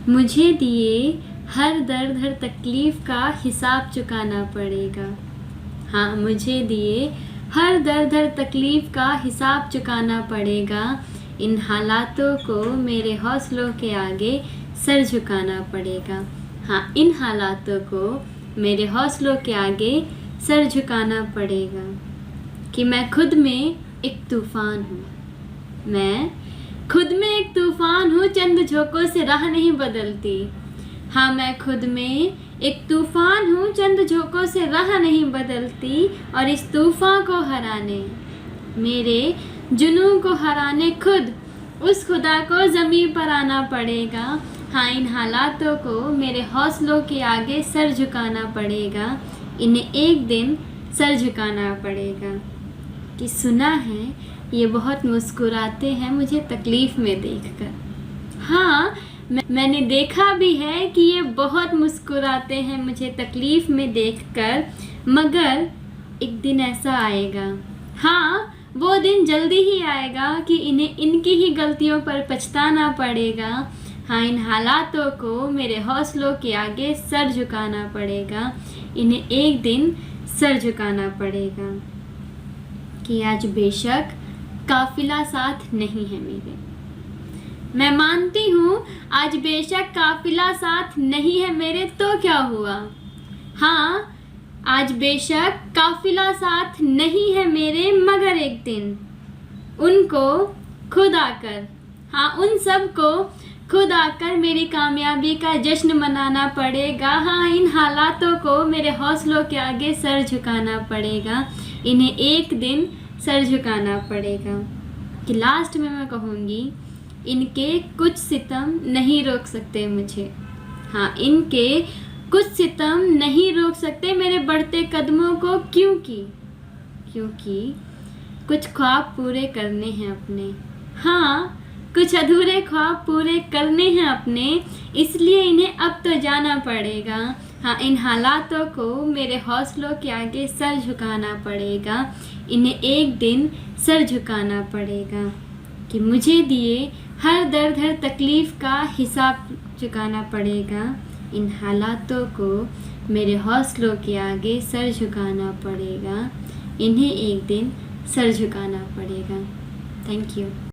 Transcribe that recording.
मुझे दिए हर दर्द हर तकलीफ़ का हिसाब चुकाना पड़ेगा। हाँ, मुझे दिए हर दर्द हर तकलीफ़ का हिसाब चुकाना पड़ेगा। इन हालातों को मेरे हौसलों के आगे सर झुकाना पड़ेगा। हाँ, इन हालातों को मेरे हौसलों के आगे सर झुकाना पड़ेगा कि मैं खुद में एक तूफ़ान हूँ। मैं खुद में एक तूफ़ान हूँ, चंद झोंकों से राह नहीं बदलती। हाँ, मैं खुद में एक तूफ़ान हूँ, चंद झोंकों से राह नहीं बदलती। और इस तूफ़ान को हराने, मेरे जुनून को हराने खुद उस खुदा को ज़मीन पर आना पड़ेगा। हाँ, इन हालातों को मेरे हौसलों के आगे सर झुकाना पड़ेगा। इन्हें एक दिन सर झुकाना पड़ेगा कि सुना है ये बहुत मुस्कुराते हैं मुझे तकलीफ़ में देखकर। हाँ, मैंने देखा भी है कि ये बहुत मुस्कुराते हैं मुझे तकलीफ़ में देखकर, मगर एक दिन ऐसा आएगा, हाँ वो दिन जल्दी ही आएगा कि इन्हें इनकी ही गलतियों पर पछताना पड़ेगा। हाँ, इन हालातों को मेरे हौसलों के आगे सर झुकाना पड़ेगा। इन्हें एक दिन सर झुकाना पड़ेगा कि आज बेशक काफ़िला साथ नहीं है मेरे। मैं मानती हूँ आज बेशक काफ़िला साथ नहीं है मेरे, तो क्या हुआ। हाँ, आज बेशक काफ़िला साथ नहीं है मेरे, मगर एक दिन उनको खुद आकर, हाँ उन सब को खुद आकर मेरी कामयाबी का जश्न मनाना पड़ेगा। हाँ, इन हालातों को मेरे हौसलों के आगे सर झुकाना पड़ेगा। इन्हें एक दिन सर झुकाना पड़ेगा कि लास्ट में मैं कहूँगी, इनके कुछ सितम नहीं रोक सकते मुझे। हाँ, इनके कुछ सितम नहीं रोक सकते मेरे बढ़ते कदमों को, क्योंकि कुछ ख्वाब पूरे करने हैं अपने। हाँ, कुछ अधूरे ख्वाब पूरे करने हैं अपने, इसलिए इन्हें अब तो जाना पड़ेगा। हाँ, इन हालातों को मेरे हौसलों के आगे सर झुकाना पड़ेगा। इन्हें एक दिन सर झुकाना पड़ेगा कि मुझे दिए हर दर्द हर तकलीफ़ का हिसाब चुकाना पड़ेगा। इन हालातों को मेरे हौसलों के आगे सर झुकाना पड़ेगा। इन्हें एक दिन सर झुकाना पड़ेगा। Thank you.